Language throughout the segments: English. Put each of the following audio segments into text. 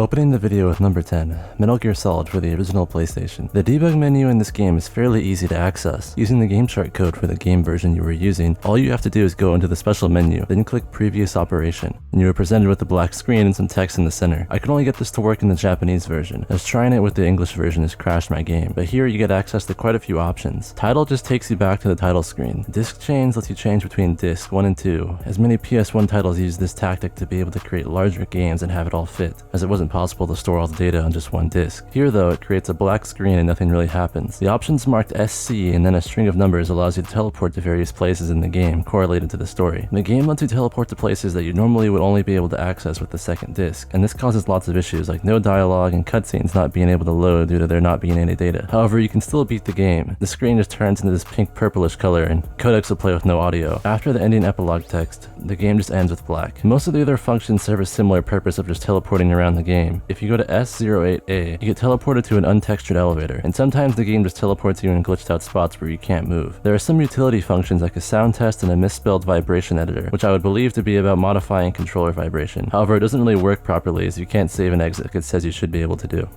Opening the video with number 10, Metal Gear Solid for the original PlayStation. The debug menu in this game is fairly easy to access. Using the game chart code for the game version you were using, all you have to do is go into the special menu, then click previous operation, and you are presented with a black screen and some text in the center. I could only get this to work in the Japanese version, as trying it with the English version has crashed my game, but here you get access to quite a few options. Title just takes you back to the title screen. Disc change lets you change between disc 1 and 2, as many PS1 titles use this tactic to be able to create larger games and have it all fit, as it wasn't possible to store all the data on just one disc. Here though, it creates a black screen and nothing really happens. The options marked SC and then a string of numbers allows you to teleport to various places in the game correlated to the story. The game lets you teleport to places that you normally would only be able to access with the second disc, and this causes lots of issues like no dialogue and cutscenes not being able to load due to there not being any data. However, you can still beat the game. The screen just turns into this pink purplish color and codecs will play with no audio. After the ending epilogue text, the game just ends with black. Most of the other functions serve a similar purpose of just teleporting around the game. If you go to S08A, you get teleported to an untextured elevator, and sometimes the game just teleports you in glitched out spots where you can't move. There are some utility functions like a sound test and a misspelled vibration editor, which I would believe to be about modifying controller vibration. However, it doesn't really work properly as you can't save and exit like it says you should be able to do.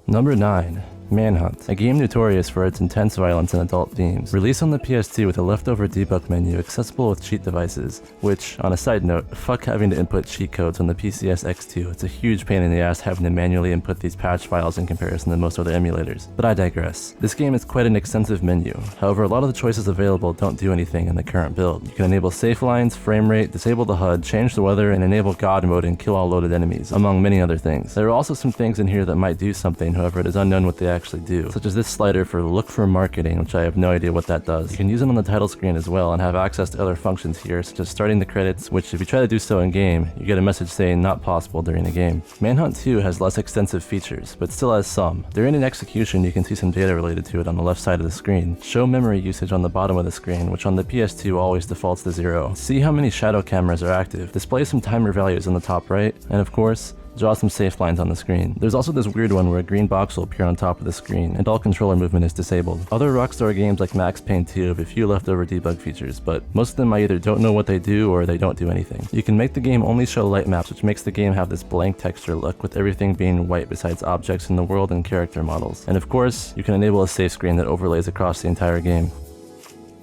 Number 9. Manhunt, a game notorious for its intense violence and adult themes. Released on the PS2 with a leftover debug menu accessible with cheat devices, which, on a side note, fuck having to input cheat codes on the PCS X2. It's a huge pain in the ass having to manually input these patch files in comparison to most other emulators. But I digress. This game is quite an extensive menu. However, a lot of the choices available don't do anything in the current build. You can enable safe lines, frame rate, disable the HUD, change the weather, and enable God mode and kill all loaded enemies, among many other things. There are also some things in here that might do something, however it is unknown what they actually do, such as this slider for look for marketing, which I have no idea what that does. You can use it on the title screen as well and have access to other functions here, such as starting the credits, which if you try to do so in game, you get a message saying not possible during the game. Manhunt 2 has less extensive features, but still has some. During an execution, you can see some data related to it on the left side of the screen. Show memory usage on the bottom of the screen, which on the PS2 always defaults to 0. See how many shadow cameras are active. Display some timer values on the top right, and of course, draw some safe lines on the screen. There's also this weird one where a green box will appear on top of the screen, and all controller movement is disabled. Other Rockstar games like Max Payne 2 have a few leftover debug features, but most of them I either don't know what they do or they don't do anything. You can make the game only show light maps, which makes the game have this blank texture look with everything being white besides objects in the world and character models. And of course, you can enable a save screen that overlays across the entire game.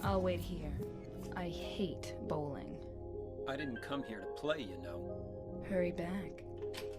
I'll wait here. I hate bowling. I didn't come here to play, you know. Hurry back.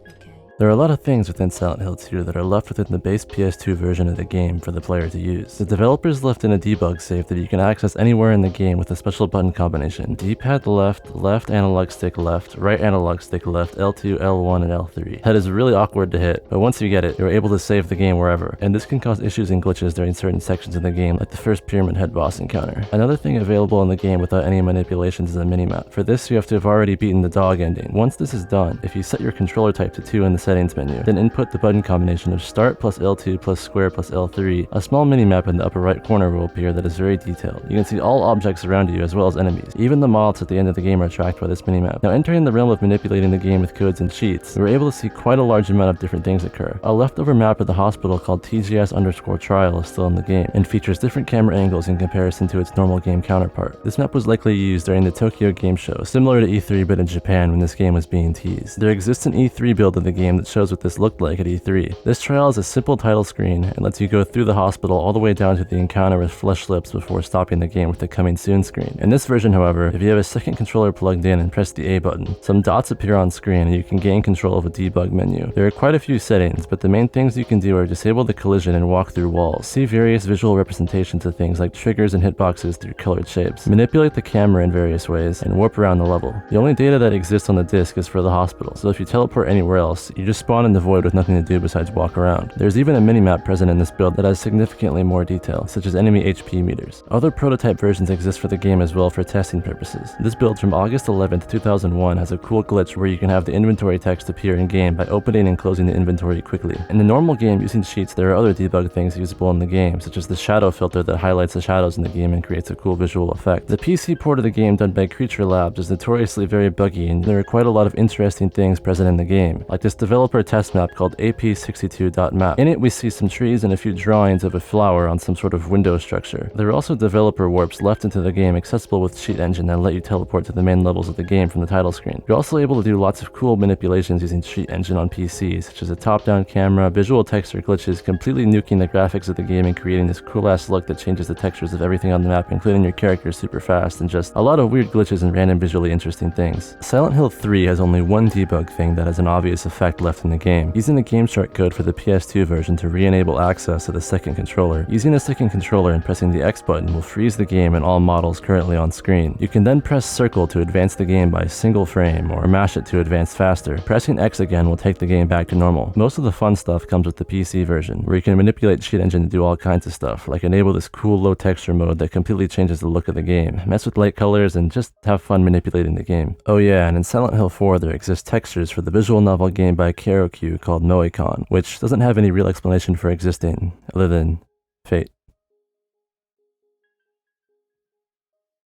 Okay. There are a lot of things within Silent Hill 2 that are left within the base PS2 version of the game for the player to use. The developers left in a debug save that you can access anywhere in the game with a special button combination. D-pad left, left analog stick left, right analog stick left, L2, L1, and L3. That is really awkward to hit, but once you get it, you're able to save the game wherever, and this can cause issues and glitches during certain sections of the game, like the first Pyramid Head boss encounter. Another thing available in the game without any manipulations is a minimap. For this, you have to have already beaten the dog ending. Once this is done, if you set your controller type to 2 in the settings menu, then input the button combination of start plus L2 plus square plus L3, a small minimap in the upper right corner will appear that is very detailed. You can see all objects around you as well as enemies. Even the moths at the end of the game are tracked by this minimap. Now entering the realm of manipulating the game with codes and cheats, we were able to see quite a large amount of different things occur. A leftover map of the hospital called TGS_trial is still in the game and features different camera angles in comparison to its normal game counterpart. This map was likely used during the Tokyo Game Show, similar to E3 but in Japan when this game was being teased. There exists an E3 build of the game that shows what this looked like at E3. This trial is a simple title screen and lets you go through the hospital all the way down to the encounter with Flesh Lips before stopping the game with the coming soon screen. In this version, however, if you have a second controller plugged in and press the A button, some dots appear on screen and you can gain control of a debug menu. There are quite a few settings, but the main things you can do are disable the collision and walk through walls, see various visual representations of things like triggers and hitboxes through colored shapes, manipulate the camera in various ways, and warp around the level. The only data that exists on the disc is for the hospital, so if you teleport anywhere else, you just spawn in the void with nothing to do besides walk around. There's even a minimap present in this build that has significantly more detail, such as enemy HP meters. Other prototype versions exist for the game as well for testing purposes. This build from August 11th, 2001 has a cool glitch where you can have the inventory text appear in game by opening and closing the inventory quickly. In the normal game using cheats, there are other debug things usable in the game, such as the shadow filter that highlights the shadows in the game and creates a cool visual effect. The PC port of the game done by Creature Labs is notoriously very buggy and there are quite a lot of interesting things present in the game, game, like this developer test map called ap62.map. In it, we see some trees and a few drawings of a flower on some sort of window structure. There are also developer warps left into the game accessible with Cheat Engine that let you teleport to the main levels of the game from the title screen. You're also able to do lots of cool manipulations using Cheat Engine on PC, such as a top-down camera, visual texture glitches, completely nuking the graphics of the game and creating this cool-ass look that changes the textures of everything on the map, including your character super fast, and just a lot of weird glitches and random visually interesting things. Silent Hill 3 has only one debug thing that has an obvious effect left in the game. Using the game shortcode for the PS2 version to re-enable access to the second controller, using a second controller and pressing the X button will freeze the game and all models currently on screen. You can then press circle to advance the game by a single frame, or mash it to advance faster. Pressing X again will take the game back to normal. Most of the fun stuff comes with the PC version, where you can manipulate Cheat Engine to do all kinds of stuff, like enable this cool low texture mode that completely changes the look of the game, mess with light colors, and just have fun manipulating the game. Oh yeah, and in Silent Hill 4 there exist textures for the visual novel game by KaroQ called Moicon, which doesn't have any real explanation for existing, other than fate.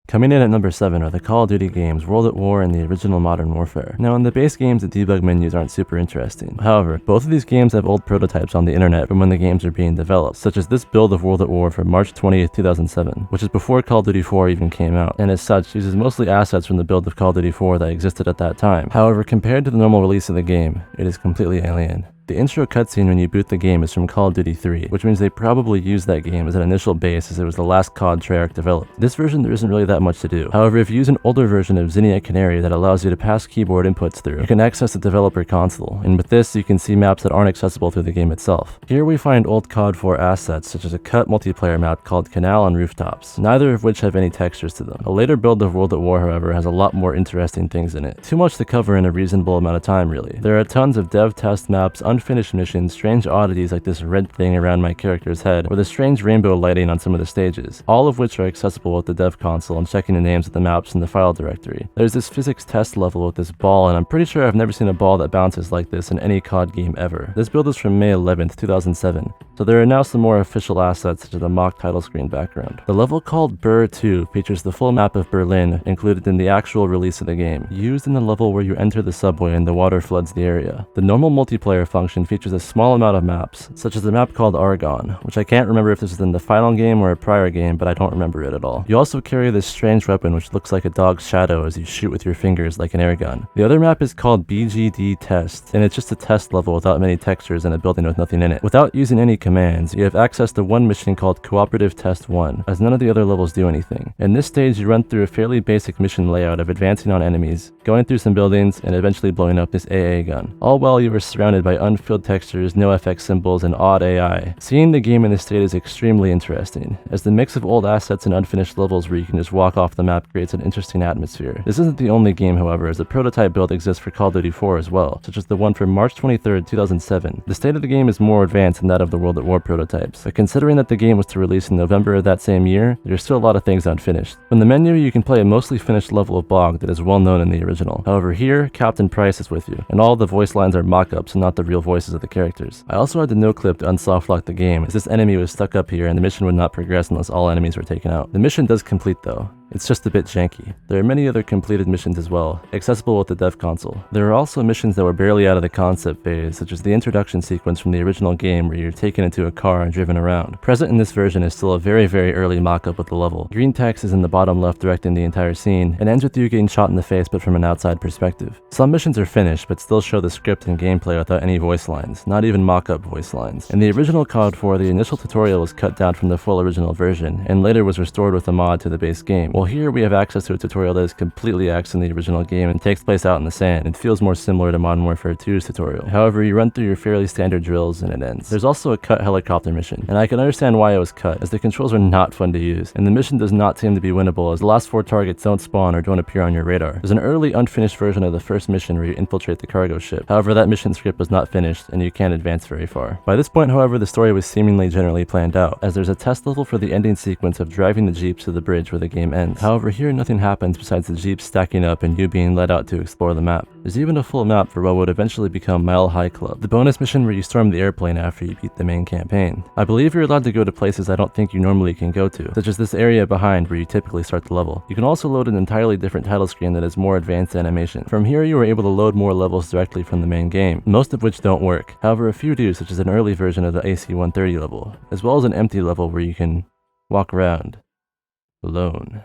Coming in at number 7 are the Call of Duty games World at War and the original Modern Warfare. Now in the base games the debug menus aren't super interesting. However, both of these games have old prototypes on the internet from when the games are being developed, such as this build of World at War from March 20th, 2007, which is before Call of Duty 4 even came out, and as such uses mostly assets from the build of Call of Duty 4 that existed at that time. However, compared to the normal release of the game, it is completely alien. The intro cutscene when you boot the game is from Call of Duty 3, which means they probably used that game as an initial base as it was the last COD Treyarch developed. This version there isn't really that much to do. However, if you use an older version of Zinnia Canary that allows you to pass keyboard inputs through, you can access the developer console, and with this you can see maps that aren't accessible through the game itself. Here we find old COD 4 assets such as a cut multiplayer map called Canal on Rooftops, neither of which have any textures to them. A later build of World at War, however, has a lot more interesting things in it. Too much to cover in a reasonable amount of time really. There are tons of dev test maps, unfinished missions, strange oddities like this red thing around my character's head, or the strange rainbow lighting on some of the stages, all of which are accessible with the dev console and checking the names of the maps in the file directory. There's this physics test level with this ball, and I'm pretty sure I've never seen a ball that bounces like this in any COD game ever. This build is from May 11th, 2007, so there are now some more official assets such as a mock title screen background. The level called Burr 2 features the full map of Berlin included in the actual release of the game, used in the level where you enter the subway and the water floods the area. The normal multiplayer function features a small amount of maps, such as a map called Argonne, which I can't remember if this is in the final game or a prior game, but I don't remember it at all. You also carry this strange weapon which looks like a dog's shadow as you shoot with your fingers like an air gun. The other map is called BGD Test, and it's just a test level without many textures and a building with nothing in it. Without using any commands, you have access to one mission called Cooperative Test 1, as none of the other levels do anything. In this stage, you run through a fairly basic mission layout of advancing on enemies, going through some buildings, and eventually blowing up this AA gun. All while you are surrounded by unfilled textures, no FX symbols, and odd AI. Seeing the game in this state is extremely interesting, as the mix of old assets and unfinished levels where you can just walk off the map creates an interesting atmosphere. This isn't the only game, however, as a prototype build exists for Call of Duty 4 as well, such as the one from March 23rd, 2007. The state of the game is more advanced than that of the World at War prototypes, but considering that the game was to release in November of that same year, there's still a lot of things unfinished. From the menu, you can play a mostly finished level of Bog that is well known in the original. However, here, Captain Price is with you, and all the voice lines are mock-ups and not the real voices of the characters. I also had to no-clip to unsoftlock the game, as this enemy was stuck up here and the mission would not progress unless all enemies were taken out. The mission does complete though. It's just a bit janky. There are many other completed missions as well, accessible with the dev console. There are also missions that were barely out of the concept phase, such as the introduction sequence from the original game where you're taken into a car and driven around. Present in this version is still a very early mock-up of the level. Green text is in the bottom left directing the entire scene, and ends with you getting shot in the face but from an outside perspective. Some missions are finished but still show the script and gameplay without any voice lines, not even mock-up voice lines. In the original COD 4, the initial tutorial was cut down from the full original version, and later was restored with a mod to the base game. Well, here we have access to a tutorial that is completely axed in the original game and takes place out in the sand and feels more similar to Modern Warfare 2's tutorial. However, you run through your fairly standard drills and it ends. There's also a cut helicopter mission, and I can understand why it was cut, as the controls are not fun to use, and the mission does not seem to be winnable as the last 4 targets don't spawn or don't appear on your radar. There's an early unfinished version of the first mission where you infiltrate the cargo ship. However, that mission script was not finished and you can't advance very far. By this point, however, the story was seemingly generally planned out, as there's a test level for the ending sequence of driving the jeeps to the bridge where the game ends. ends. However, here nothing happens besides the jeeps stacking up and you being led out to explore the map. There's even a full map for what would eventually become Mile High Club, the bonus mission where you storm the airplane after you beat the main campaign. I believe you're allowed to go to places I don't think you normally can go to, such as this area behind where you typically start the level. You can also load an entirely different title screen that has more advanced animation. From here you are able to load more levels directly from the main game, most of which don't work. However, a few do, such as an early version of the AC-130 level, as well as an empty level where you can walk around alone.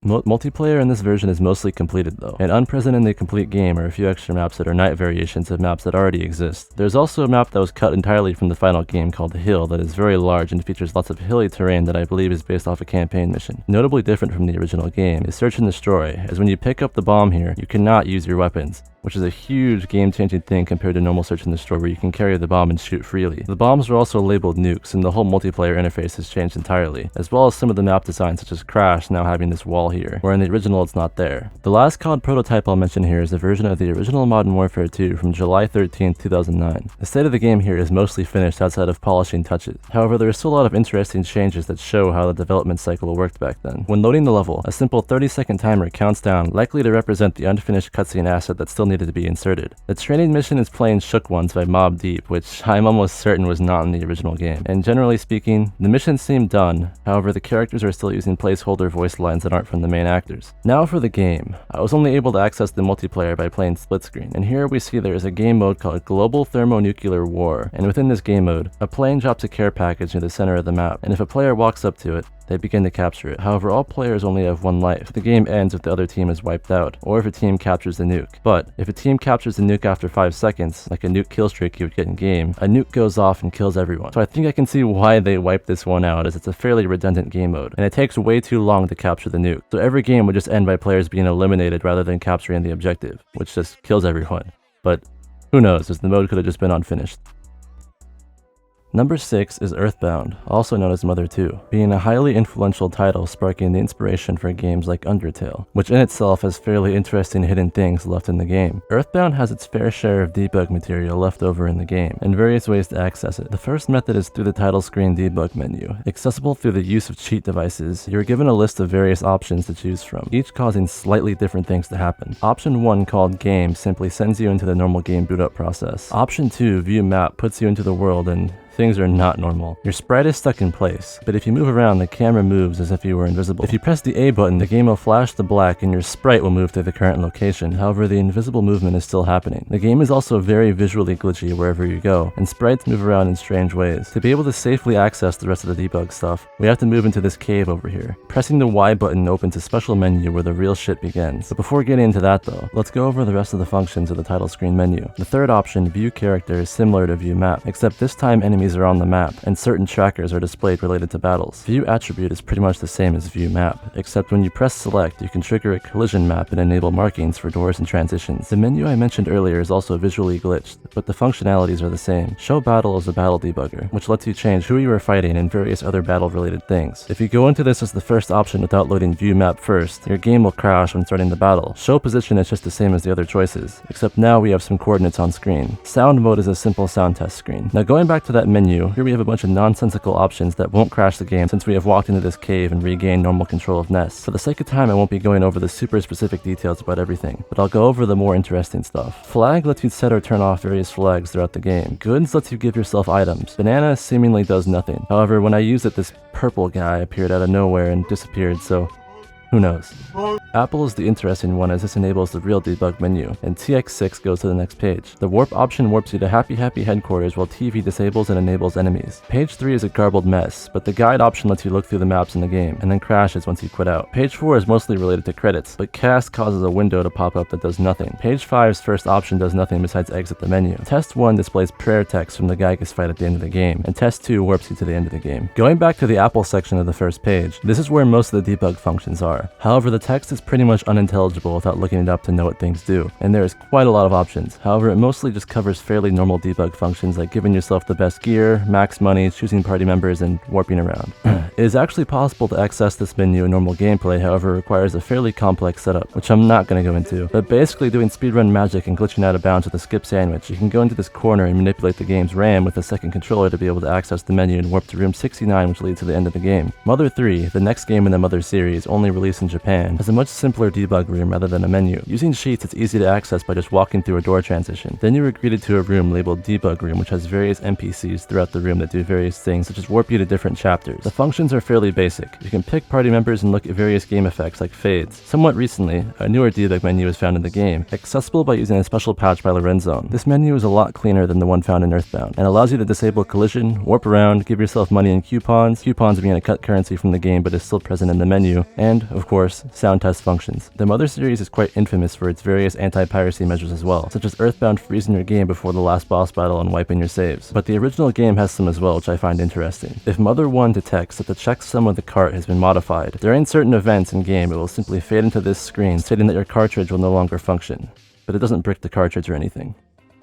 Multiplayer in this version is mostly completed though, and unpresent in the complete game are a few extra maps that are night variations of maps that already exist. There's also a map that was cut entirely from the final game called The Hill that is very large and features lots of hilly terrain that I believe is based off a campaign mission. Notably different from the original game is Search and Destroy, as when you pick up the bomb here, you cannot use your weapons, which is a huge game-changing thing compared to normal Search and Destroy where you can carry the bomb and shoot freely. The bombs are also labeled nukes, and the whole multiplayer interface has changed entirely, as well as some of the map designs such as Crash now having this wall here, where in the original it's not there. The last COD prototype I'll mention here is a version of the original Modern Warfare 2 from July 13, 2009. The state of the game here is mostly finished outside of polishing touches. However, there are still a lot of interesting changes that show how the development cycle worked back then. When loading the level, a simple 30-second timer counts down, likely to represent the unfinished cutscene asset that still needed to be inserted. The training mission is playing Shook Ones by Mobb Deep, which I'm almost certain was not in the original game. And generally speaking, the missions seem done, however the characters are still using placeholder voice lines that aren't from the main actors. Now for the game. I was only able to access the multiplayer by playing split screen, and here we see there is a game mode called Global Thermonuclear War, and within this game mode, a plane drops a care package near the center of the map, and if a player walks up to it, they begin to capture it. However, all players only have one life. The game ends if the other team is wiped out, or if a team captures the nuke. But if a team captures the nuke after 5 seconds, like a nuke kill streak you would get in game, a nuke goes off and kills everyone. So I think I can see why they wiped this one out, as it's a fairly redundant game mode, and it takes way too long to capture the nuke. So every game would just end by players being eliminated rather than capturing the objective, which just kills everyone. But who knows, as the mode could have just been unfinished. Number 6 is Earthbound, also known as Mother 2, being a highly influential title sparking the inspiration for games like Undertale, which in itself has fairly interesting hidden things left in the game. Earthbound has its fair share of debug material left over in the game, and various ways to access it. The first method is through the title screen debug menu. Accessible through the use of cheat devices, you're given a list of various options to choose from, each causing slightly different things to happen. Option 1, called Game, simply sends you into the normal game boot up process. Option 2, View Map, puts you into the world and things are not normal. Your sprite is stuck in place, but if you move around, the camera moves as if you were invisible. If you press the A button, the game will flash to black and your sprite will move to the current location. However, the invisible movement is still happening. The game is also very visually glitchy wherever you go, and sprites move around in strange ways. To be able to safely access the rest of the debug stuff, we have to move into this cave over here. Pressing the Y button opens a special menu where the real shit begins. But before getting into that though, let's go over the rest of the functions of the title screen menu. The third option, View Character, is similar to View Map, except this time enemies are on the map, and certain trackers are displayed related to battles. View Attribute is pretty much the same as View Map, except when you press Select, you can trigger a collision map and enable markings for doors and transitions. The menu I mentioned earlier is also visually glitched, but the functionalities are the same. Show Battle is a battle debugger, which lets you change who you are fighting and various other battle-related things. If you go into this as the first option without loading View Map first, your game will crash when starting the battle. Show Position is just the same as the other choices, except now we have some coordinates on screen. Sound Mode is a simple sound test screen. Now going back to that menu, here we have a bunch of nonsensical options that won't crash the game since we have walked into this cave and regained normal control of Ness. For the sake of time, I won't be going over the super specific details about everything, but I'll go over the more interesting stuff. Flag lets you set or turn off various flags throughout the game. Goods lets you give yourself items. Banana seemingly does nothing. However, when I used it, this purple guy appeared out of nowhere and disappeared, so who knows? Apple is the interesting one as this enables the real debug menu, and TX6 goes to the next page. The warp option warps you to Happy Happy headquarters while TV disables and enables enemies. Page 3 is a garbled mess, but the guide option lets you look through the maps in the game, and then crashes once you quit out. Page 4 is mostly related to credits, but Cast causes a window to pop up that does nothing. Page 5's first option does nothing besides exit the menu. Test 1 displays prayer text from the Gygas fight at the end of the game, and Test 2 warps you to the end of the game. Going back to the Apple section of the first page, this is where most of the debug functions are. are. However, the text is pretty much unintelligible without looking it up to know what things do, and there is quite a lot of options. However, it mostly just covers fairly normal debug functions like giving yourself the best gear, max money, choosing party members, and warping around. It is actually possible to access this menu in normal gameplay, however it requires a fairly complex setup, which I'm not going to go into. But basically doing speedrun magic and glitching out of bounds with a skip sandwich, you can go into this corner and manipulate the game's RAM with a second controller to be able to access the menu and warp to room 69, which leads to the end of the game. Mother 3, the next game in the Mother series, only released in Japan, has a much simpler debug room rather than a menu. Using sheets, it's easy to access by just walking through a door transition. Then you are greeted to a room labeled Debug Room, which has various NPCs throughout the room that do various things, such as warp you to different chapters. The functions are fairly basic. You can pick party members and look at various game effects like fades. Somewhat recently, a newer debug menu was found in the game, accessible by using a special pouch by Lorenzone. This menu is a lot cleaner than the one found in Earthbound, and allows you to disable collision, warp around, give yourself money and coupons being a cut currency from the game but is still present in the menu, and, of course, sound test functions. The Mother series is quite infamous for its various anti-piracy measures as well, such as Earthbound freezing your game before the last boss battle and wiping your saves. But the original game has some as well, which I find interesting. If Mother 1 detects that the checksum of the cart has been modified, during certain events in game it will simply fade into this screen stating that your cartridge will no longer function. But it doesn't brick the cartridge or anything.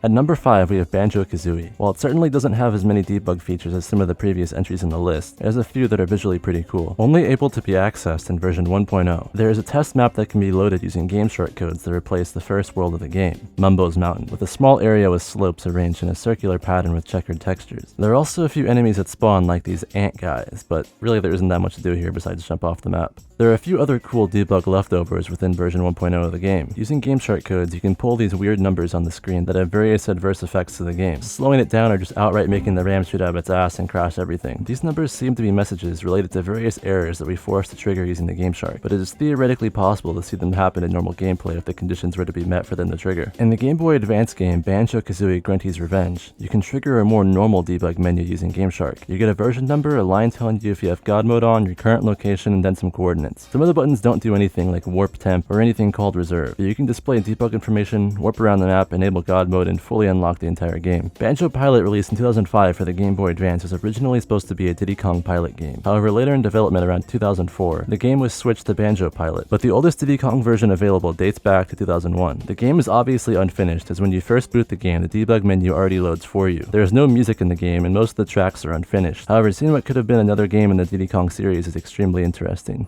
At number 5, we have Banjo-Kazooie. While it certainly doesn't have as many debug features as some of the previous entries in the list, it has a few that are visually pretty cool. Only able to be accessed in version 1.0. There is a test map that can be loaded using game shortcodes that replace the first world of the game, Mumbo's Mountain, with a small area with slopes arranged in a circular pattern with checkered textures. There are also a few enemies that spawn like these ant guys, but really there isn't that much to do here besides jump off the map. There are a few other cool debug leftovers within version 1.0 of the game. Using game shortcodes, you can pull these weird numbers on the screen that have various adverse effects to the game, slowing it down or just outright making the RAM shoot out of its ass and crash everything. These numbers seem to be messages related to various errors that we forced to trigger using the game shark, but it is theoretically possible to see them happen in normal gameplay if the conditions were to be met for them to trigger. In the Game Boy Advance game Banjo-Kazooie Grunty's Revenge, you can trigger a more normal debug menu using game shark. You get a version number, a line telling you if you have God mode on, your current location, and then some coordinates. Some of the buttons don't do anything like warp temp or anything called reserve, but you can display debug information, warp around the map, enable God mode, and fully unlock the entire game. Banjo Pilot, released in 2005 for the Game Boy Advance, was originally supposed to be a Diddy Kong Pilot game. However, later in development around 2004, the game was switched to Banjo Pilot, but the oldest Diddy Kong version available dates back to 2001. The game is obviously unfinished, as when you first boot the game, the debug menu already loads for you. There is no music in the game, and most of the tracks are unfinished. However, seeing what could have been another game in the Diddy Kong series is extremely interesting.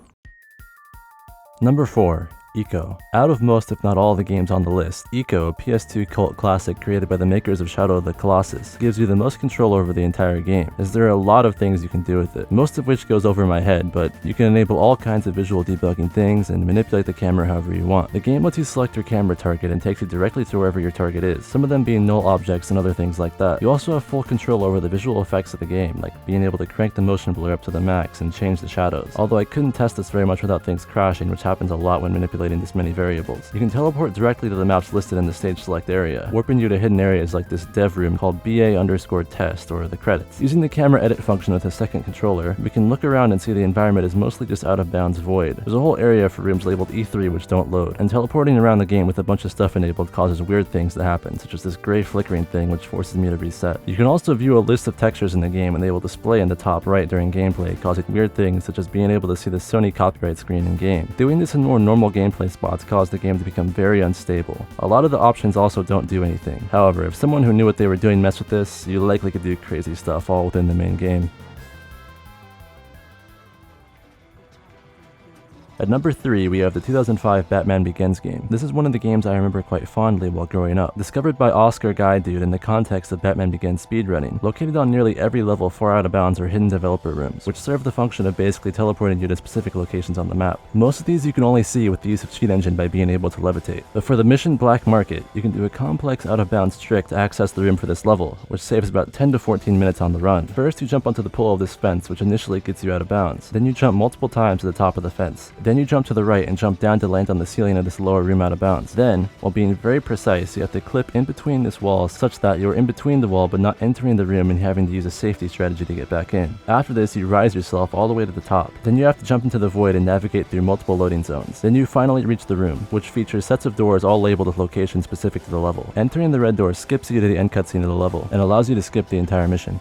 Number 4. Eco. Out of most if not all the games on the list, Eco, a PS2 cult classic created by the makers of Shadow of the Colossus, gives you the most control over the entire game, as there are a lot of things you can do with it, most of which goes over my head, but you can enable all kinds of visual debugging things and manipulate the camera however you want. The game lets you select your camera target and takes you directly to wherever your target is, some of them being null objects and other things like that. You also have full control over the visual effects of the game, like being able to crank the motion blur up to the max and change the shadows, although I couldn't test this very much without things crashing, which happens a lot when manipulating this many variables. You can teleport directly to the maps listed in the stage select area, warping you to hidden areas like this dev room called BA_test or the credits. Using the camera edit function with a second controller, we can look around and see the environment is mostly just out of bounds void. There's a whole area for rooms labeled E3 which don't load, and teleporting around the game with a bunch of stuff enabled causes weird things to happen, such as this gray flickering thing which forces me to reset. You can also view a list of textures in the game and they will display in the top right during gameplay, causing weird things such as being able to see the Sony copyright screen in game. Doing this in more normal gameplay spots caused the game to become very unstable. A lot of the options also don't do anything. However, if someone who knew what they were doing messed with this, you likely could do crazy stuff all within the main game. At number 3, we have the 2005 Batman Begins game. This is one of the games I remember quite fondly while growing up. Discovered by Oscar Guy Dude in the context of Batman Begins speedrunning, located on nearly every level far out of bounds are hidden developer rooms, which serve the function of basically teleporting you to specific locations on the map. Most of these you can only see with the use of Cheat Engine by being able to levitate. But for the mission Black Market, you can do a complex out of bounds trick to access the room for this level, which saves about 10 to 14 minutes on the run. First, you jump onto the pole of this fence, which initially gets you out of bounds. Then you jump multiple times to the top of the fence. Then you jump to the right and jump down to land on the ceiling of this lower room out of bounds. Then, while being very precise, you have to clip in between this wall such that you're in between the wall but not entering the room and having to use a safety strategy to get back in. After this, you rise yourself all the way to the top. Then you have to jump into the void and navigate through multiple loading zones. Then you finally reach the room, which features sets of doors all labeled with locations specific to the level. Entering the red door skips you to the end cutscene of the level and allows you to skip the entire mission.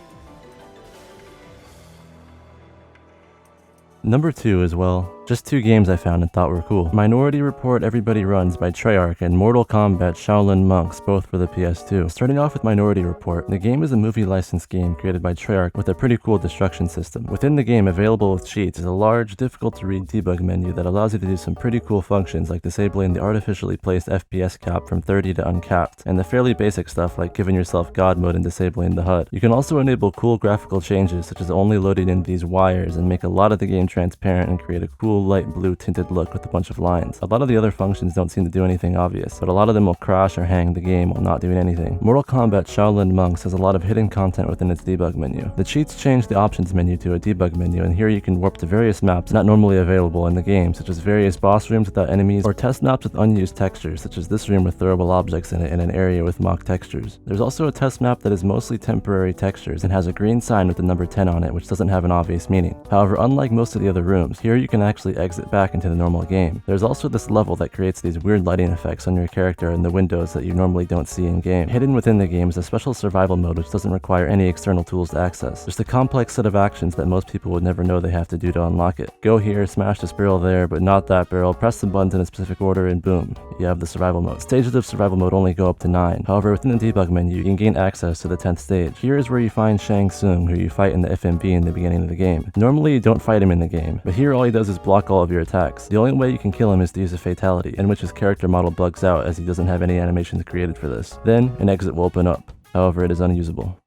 Number 2 as well. Just 2 games I found and thought were cool. Minority Report Everybody Runs by Treyarch and Mortal Kombat Shaolin Monks, both for the PS2. Starting off with Minority Report, the game is a movie licensed game created by Treyarch with a pretty cool destruction system. Within the game, available with cheats, is a large, difficult to read debug menu that allows you to do some pretty cool functions like disabling the artificially placed FPS cap from 30 to uncapped, and the fairly basic stuff like giving yourself God mode and disabling the HUD. You can also enable cool graphical changes such as only loading in these wires and make a lot of the game transparent and create a cool light blue tinted look with a bunch of lines. A lot of the other functions don't seem to do anything obvious, but a lot of them will crash or hang the game while not doing anything. Mortal Kombat Shaolin Monks has a lot of hidden content within its debug menu. The cheats change the options menu to a debug menu, and here you can warp to various maps not normally available in the game, such as various boss rooms without enemies, or test maps with unused textures, such as this room with throwable objects in it and an area with mock textures. There's also a test map that is mostly temporary textures and has a green sign with the number 10 on it, which doesn't have an obvious meaning. However, unlike most of the other rooms, here you can actually exit back into the normal game. There's also this level that creates these weird lighting effects on your character and the windows that you normally don't see in game. Hidden within the game is a special survival mode which doesn't require any external tools to access. Just a complex set of actions that most people would never know they have to do to unlock it. Go here, smash this barrel there, but not that barrel, press the buttons in a specific order, and boom, you have the survival mode. Stages of survival mode only go up to 9. However, within the debug menu, you can gain access to the 10th stage. Here is where you find Shang Tsung, who you fight in the FMB in the beginning of the game. Normally you don't fight him in the game, but here all he does is block all of your attacks. The only way you can kill him is to use a fatality, in which his character model bugs out as he doesn't have any animations created for this. Then, an exit will open up. However, it is unusable.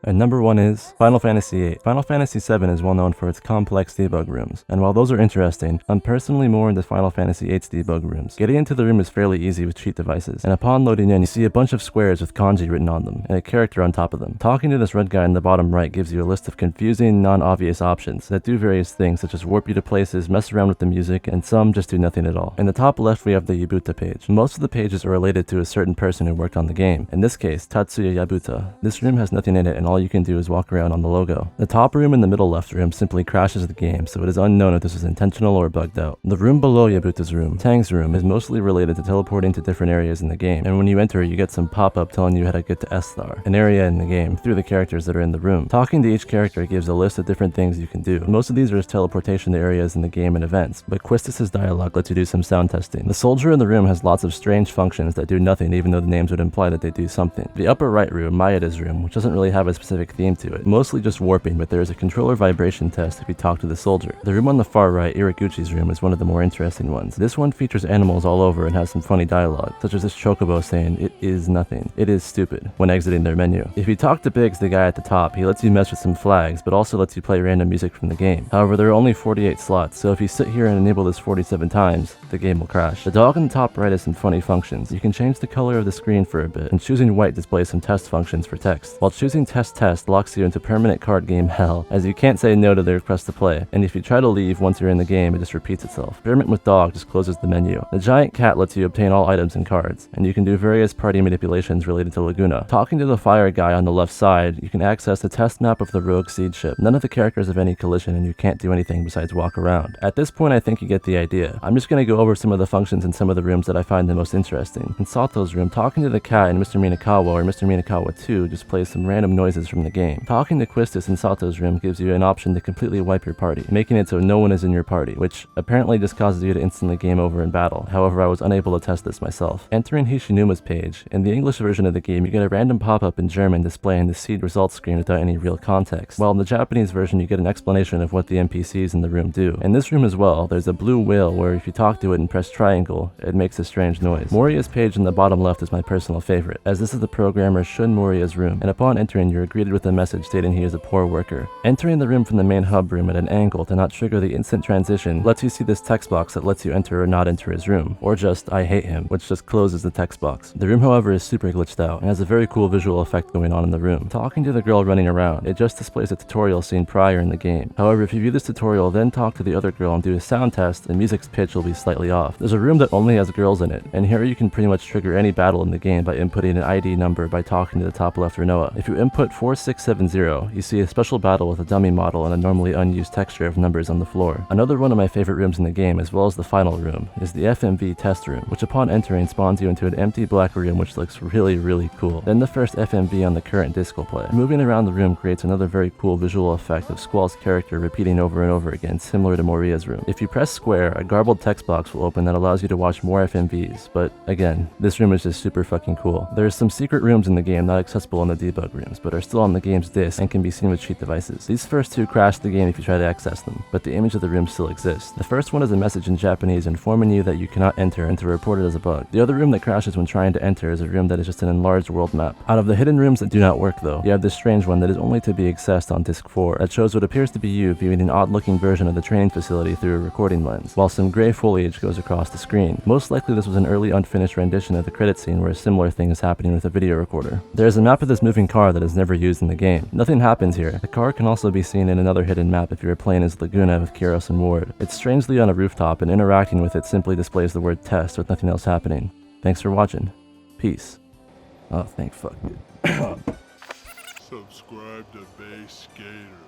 And number 1 is Final Fantasy VIII. Final Fantasy VII is well known for its complex debug rooms, and while those are interesting, I'm personally more into Final Fantasy VIII's debug rooms. Getting into the room is fairly easy with cheat devices, and upon loading in, you see a bunch of squares with kanji written on them, and a character on top of them. Talking to this red guy in the bottom right gives you a list of confusing, non-obvious options that do various things such as warp you to places, mess around with the music, and some just do nothing at all. In the top left we have the Yabuta page. Most of the pages are related to a certain person who worked on the game, in this case, Tatsuya Yabuta. This room has nothing in it, and all you can do is walk around on the logo. The top room and the middle left room simply crashes the game, so it is unknown if this is intentional or bugged out. The room below Yabuta's room, Tang's room, is mostly related to teleporting to different areas in the game, and when you enter you get some pop-up telling you how to get to Esthar, an area in the game, through the characters that are in the room. Talking to each character gives a list of different things you can do. Most of these are just teleportation to areas in the game and events, but Quistis' dialogue lets you do some sound testing. The soldier in the room has lots of strange functions that do nothing even though the names would imply that they do something. The upper right room, Maeda's room, which doesn't really have a specific theme to it, mostly just warping, but there is a controller vibration test if you talk to the soldier. The room on the far right, Iraguchi's room, is one of the more interesting ones. This one features animals all over and has some funny dialogue, such as this chocobo saying, "It is nothing. It is stupid," when exiting their menu. If you talk to Biggs, the guy at the top, he lets you mess with some flags, but also lets you play random music from the game. However, there are only 48 slots, so if you sit here and enable this 47 times, the game will crash. The dog in the top right has some funny functions. You can change the color of the screen for a bit, and choosing white displays some test functions for text, while choosing test locks you into permanent card game hell, as you can't say no to the request to play, and if you try to leave once you're in the game, it just repeats itself. Experiment with dog just closes the menu. The giant cat lets you obtain all items and cards, and you can do various party manipulations related to Laguna. Talking to the fire guy on the left side, you can access the test map of the rogue seed ship. None of the characters have any collision, and you can't do anything besides walk around. At this point, I think you get the idea. I'm just going to go over some of the functions in some of the rooms that I find the most interesting. In Sato's room, talking to the cat in Mr. Minakawa or Mr. Minakawa 2 just plays some random noises from the game. Talking to Quistis in Sato's room gives you an option to completely wipe your party, making it so no one is in your party, which apparently just causes you to instantly game over in battle. However, I was unable to test this myself. Entering Hishinuma's page, in the English version of the game, you get a random pop-up in German displaying the seed results screen without any real context, while in the Japanese version you get an explanation of what the NPCs in the room do. In this room as well, there's a blue whale where if you talk to it and press triangle, it makes a strange noise. Moria's page in the bottom left is my personal favorite, as this is the programmer Shun Moria's room, and upon entering you're greeted with a message stating he is a poor worker. Entering the room from the main hub room at an angle to not trigger the instant transition lets you see this text box that lets you enter or not enter his room, or just "I hate him," which just closes the text box. The room, however, is super glitched out and has a very cool visual effect going on in the room. Talking to the girl running around, it just displays a tutorial scene prior in the game. However, if you view this tutorial, then talk to the other girl and do a sound test, the music's pitch will be slightly off. There's a room that only has girls in it, and here you can pretty much trigger any battle in the game by inputting an ID number by talking to the top left Renoa. If you input 4670, you see a special battle with a dummy model and a normally unused texture of numbers on the floor. Another one of my favorite rooms in the game, as well as the final room, is the FMV test room, which upon entering spawns you into an empty black room which looks really cool. Then the first FMV on the current disc will play. Moving around the room creates another very cool visual effect of Squall's character repeating over and over again, similar to Moria's room. If you press square, a garbled text box will open that allows you to watch more FMVs, but again, this room is just super fucking cool. There's some secret rooms in the game not accessible in the debug rooms, but are still on the game's disc and can be seen with cheat devices. These first two crash the game if you try to access them, but the image of the room still exists. The first one is a message in Japanese informing you that you cannot enter and to report it as a bug. The other room that crashes when trying to enter is a room that is just an enlarged world map. Out of the hidden rooms that do not work though, you have this strange one that is only to be accessed on disc 4 that shows what appears to be you viewing an odd looking version of the training facility through a recording lens, while some gray foliage goes across the screen. Most likely this was an early unfinished rendition of the credit scene where a similar thing is happening with a video recorder. There is a map of this moving car that is never used in the game. Nothing happens here. The car can also be seen in another hidden map if you are playing as Laguna with Kiros and Ward. It's strangely on a rooftop and interacting with it simply displays the word test with nothing else happening. Thanks for watching. Peace. Oh, thank fuck, dude. Subscribe to Bass Skater.